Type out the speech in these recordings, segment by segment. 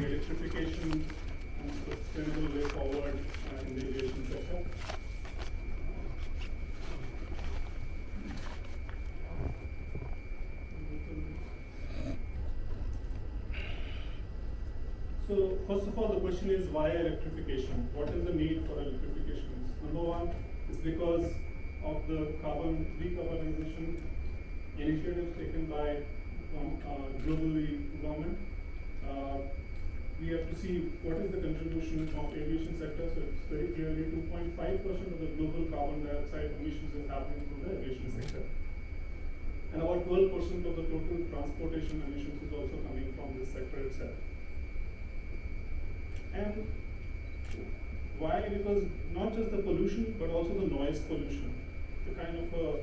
electrification and sustainable way forward in the aviation sector. So first of all, the question is why electrification? What is the need for electrification? Number one is because of the carbon decarbonization initiatives taken by globally government. We have to see what is the contribution of aviation sector. So it's very clearly 2.5% of the global carbon dioxide emissions is happening from the aviation sector. And about 12% of the total transportation emissions is also coming from this sector itself. And why? Because not just the pollution, but also the noise pollution. The kind of,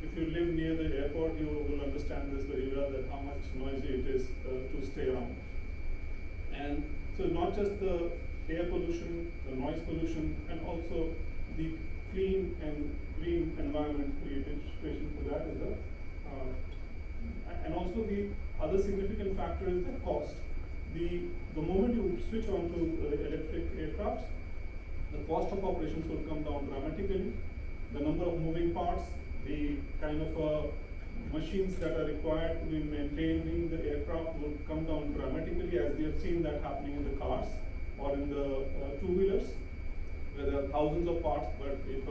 if you live near the airport, you will understand this very well, that how much noisy it is to stay around. And so not just the air pollution, the noise pollution, and also the clean and green environment creation for that is the, and also the other significant factor is the cost. The moment you switch on to electric aircrafts, the cost of operations will come down dramatically. The number of moving parts, the kind of machines that are required to be maintaining the aircraft will come down dramatically, as we have seen that happening in the cars or in the two-wheelers, where there are thousands of parts, but if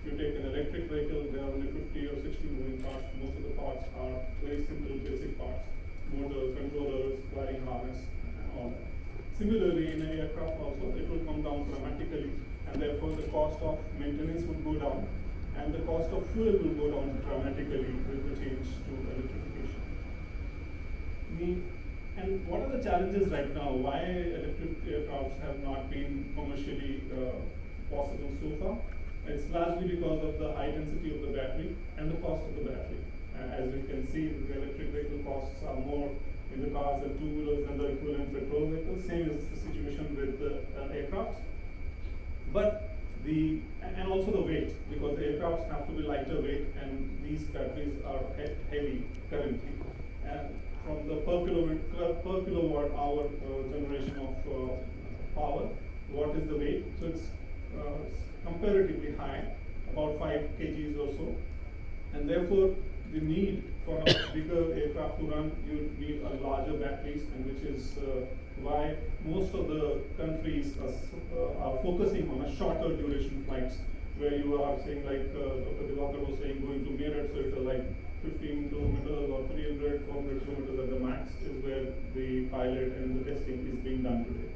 you take an electric vehicle, there are only 50 or 60 moving parts. Most of the parts are very simple, basic parts, motor, controllers, wiring harness, and all that. Similarly, in an aircraft also, it will come down dramatically, and therefore the cost of maintenance will go down, and the cost of fuel will go down dramatically with the change to electrification. And what are the challenges right now? Why electric aircrafts have not been commercially possible so far? It's largely because of the high density of the battery and the cost of the battery. As you can see, the electric vehicle costs are more in the cars and two-wheelers than the equivalent petrol vehicles. Same is the situation with the aircrafts. But and also the weight, because the aircrafts have to be lighter weight, and these batteries are heavy currently. And from the per kilowatt hour generation of power, what is the weight? So it's comparatively high, about 5 kgs or so, and therefore the need for a bigger aircraft to run, you need a larger batteries, and which is why most of the countries are focusing on a shorter duration flights, where you are saying, like Dr. Divakar was saying, going to Meerut, so it's like 15 kilometers or 300, 400 kilometers at the max is where the pilot and the testing is being done today.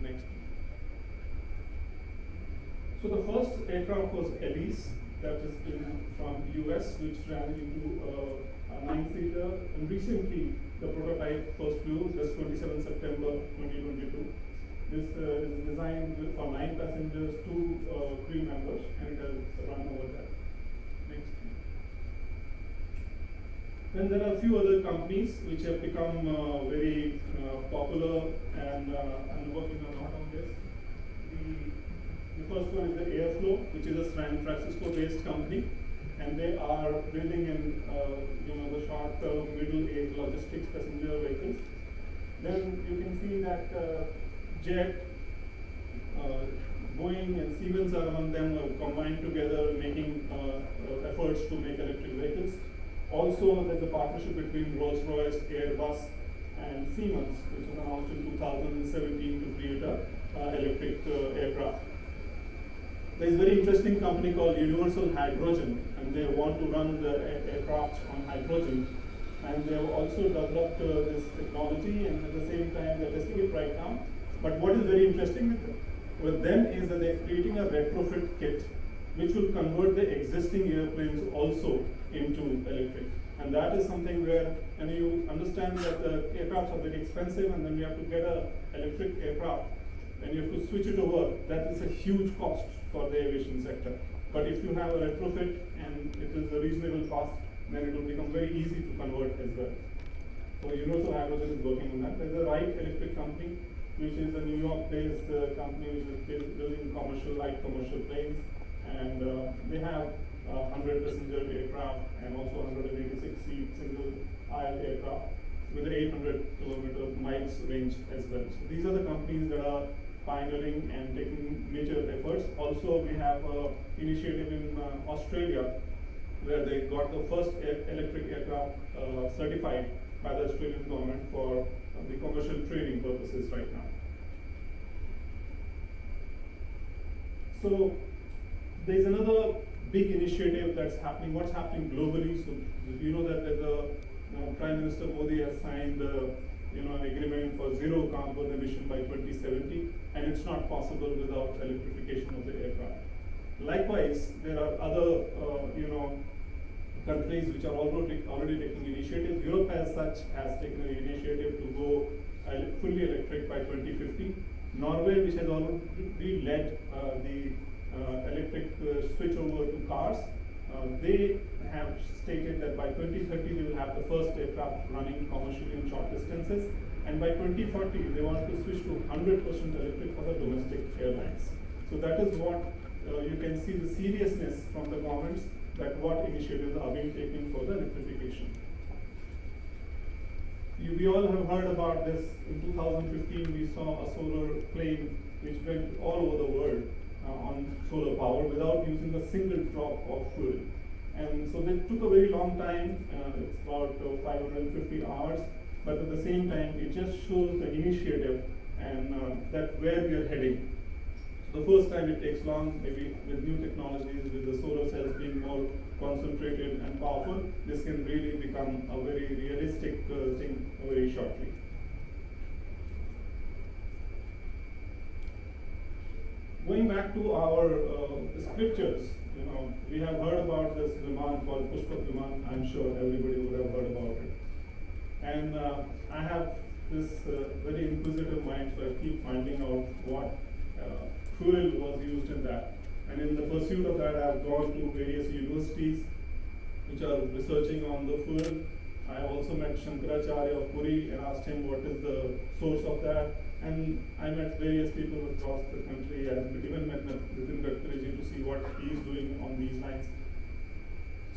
Next. So the first aircraft was Elise, that is from US, which ran into a 9-seater, and recently the prototype first flew just 27 September 2022. This is designed for 9 passengers, 2 crew members, and it has run over that. Next. Then there are a few other companies which have become very popular and working a lot on this. The first one is the Airflow, which is a San Francisco-based company, and they are building in the short-term, middle-age logistics passenger vehicles. Then you can see that Jet, Boeing, and Siemens are among them, combined together, making efforts to make electric vehicles. Also, there's a partnership between Rolls-Royce, Airbus, and Siemens, which was announced in 2017 to create a electric aircraft. There is a very interesting company called Universal Hydrogen, and they want to run the aircraft on hydrogen. And they have also developed this technology, and at the same time they're testing it right now. But what is very interesting with them is that they're creating a retrofit kit, which will convert the existing airplanes also into electric. And that is something where, and you understand that the aircrafts are very expensive, and then you have to get an electric aircraft, and you have to switch it over. That is a huge cost for the aviation sector. But if you have a retrofit and it is a reasonable cost, then it will become very easy to convert as well. So Universal Hydrogen is working on that. There's a Wright Electric company, which is a New York-based company which is building light commercial planes, and they have 100 passenger aircraft and also 186 seat single aisle aircraft with an 800 kilometer miles range as well. So these are the companies that are pioneering and taking major efforts. Also, we have an initiative in Australia where they got the first electric aircraft certified by the Australian government for the commercial training purposes right now. So there's another big initiative that's happening. What's happening globally? So you know that the Prime Minister Modi has signed an agreement for zero carbon emission by 2070, and it's not possible without electrification of the aircraft. Likewise, there are other countries which are already taking initiatives. Europe as such has taken an initiative to go fully electric by 2050. Norway, which has already led the electric switch over to cars, they have stated that by 2030 they will have the first aircraft running commercially in short distances, and by 2040 they want to switch to 100% electric for the domestic airlines. So that is what you can see the seriousness from the governments, that what initiatives are being taken for the electrification. We all have heard about this. In 2015 we saw a solar plane which went all over the world on solar power without using a single drop of fuel. And so that took a very long time, it's about 550 hours, but at the same time it just shows the initiative and that where we are heading. The first time it takes long, maybe with new technologies, with the solar cells being more concentrated and powerful, this can really become a very realistic thing very shortly. Going back to our scriptures, we have heard about this Viman called Pushpak Viman. I'm sure everybody would have heard about it. And I have this very inquisitive mind, so I keep finding out what fuel was used in that. And in the pursuit of that, I have gone to various universities which are researching on the fuel. I also met Shankaracharya of Puri and asked him what is the source of that. And I met various people across the country, and even met Nitin Gadkari to see what he is doing on these lines.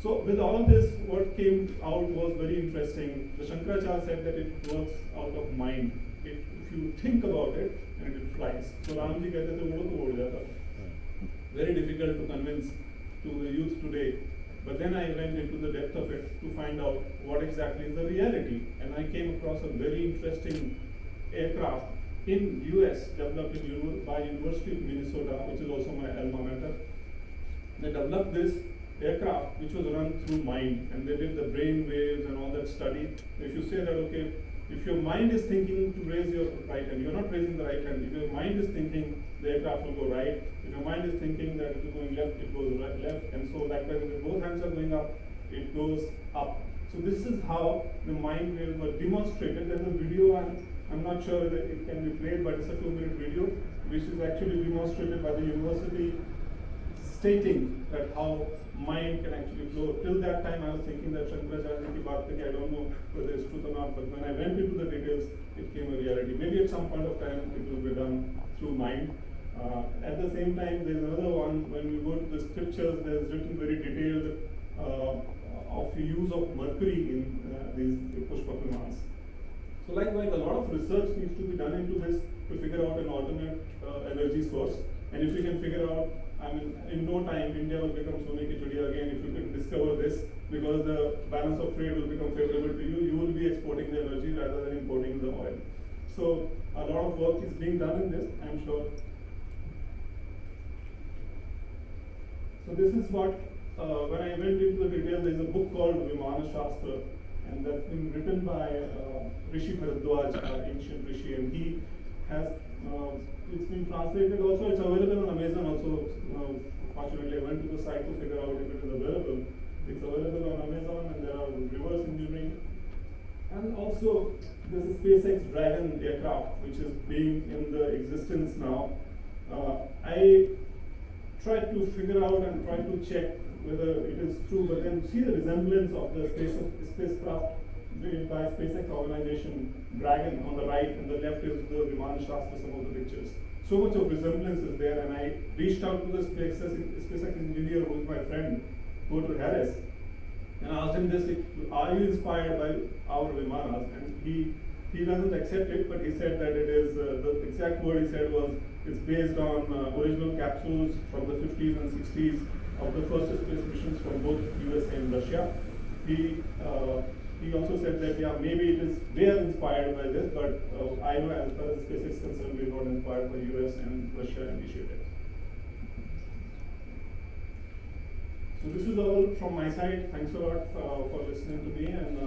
So with all of this, what came out was very interesting. The Shankaracharya said that it works out of mind. If you think about it, and it flies. So Ramji कहते थे उड़ो तो उड़ जाता. Very difficult to convince to the youth today. But then I went into the depth of it to find out what exactly is the reality. And I came across a very interesting aircraft in US developed by University of Minnesota, which is also my alma mater. They developed this aircraft which was run through mind, and they did the brain waves and all that study. If you say that, okay, if your mind is thinking to raise your right hand, you're not raising the right hand. If your mind is thinking, the aircraft will go right. If your mind is thinking that it is going left, it goes right, left. And so likewise, if both hands are going up, it goes up. So this is how the mind waves were demonstrated. There's a video, I'm not sure whether it can be played, but it's a 2-minute video, which is actually demonstrated by the university, stating that how mind can actually flow. Till that time, I was thinking that Shankaracharya ki baat I don't know whether it's truth or not, but when I went into the details, it came a reality. Maybe at some point of time, it will be done through mind. At the same time, there's another one, when we go to the scriptures, there's written very detailed of the use of mercury in these Pushpak Vimans. So likewise, a lot of research needs to be done into this to figure out an alternate energy source. And if we can figure out, in no time, India will become Sone ki Chidiya again if you can discover this, because the balance of trade will become favorable to you. You will be exporting the energy rather than importing the oil. So a lot of work is being done in this, I'm sure. So this is what, when I went into the details, there's a book called Vimana Shastra, and that's been written by Rishi Bharadwaj, ancient Rishi, and he has, it's been translated also, it's available on Amazon also. Fortunately, I went to the site to figure out if it is available. It's available on Amazon, and there are reverse engineering. And also, there's a SpaceX Dragon aircraft, which is being in the existence now. I tried to figure out and try to check whether it is true, but then see the resemblance of the spacecraft built by SpaceX organization Dragon on the right, and the left is the Viman Shastra, some of the pictures. So much of resemblance is there, and I reached out to the SpaceX engineer, who is my friend, Porter Harris, and I asked him this: are you inspired by our Vimanas? And he He doesn't accept it, but he said that it is, the exact word he said was, it's based on original capsules from the 50s and 60s of the first space missions from both USA and Russia. He also said that, yeah, maybe they are inspired by this, but I know as far as space is concerned, we're not inspired by US and Russia initiatives. So this is all from my side. Thanks a lot for listening to me, and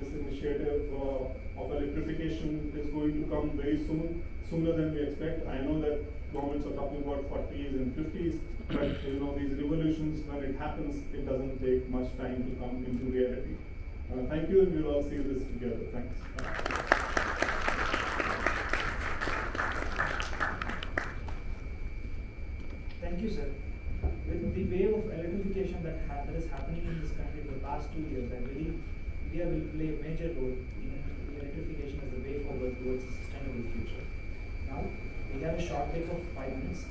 this initiative of electrification is going to come very soon, sooner than we expect. I know that governments are talking about 40s and 50s, but you know, these revolutions, when it happens, it doesn't take much time to come into reality. Thank you, and we'll all see this together. Thanks. Thank you, sir. With the wave of electrification that is happening in this country for the past 2 years, I believe India will play a major role in electrification as the way forward towards a sustainable future. Now, we have a short break of 5 minutes.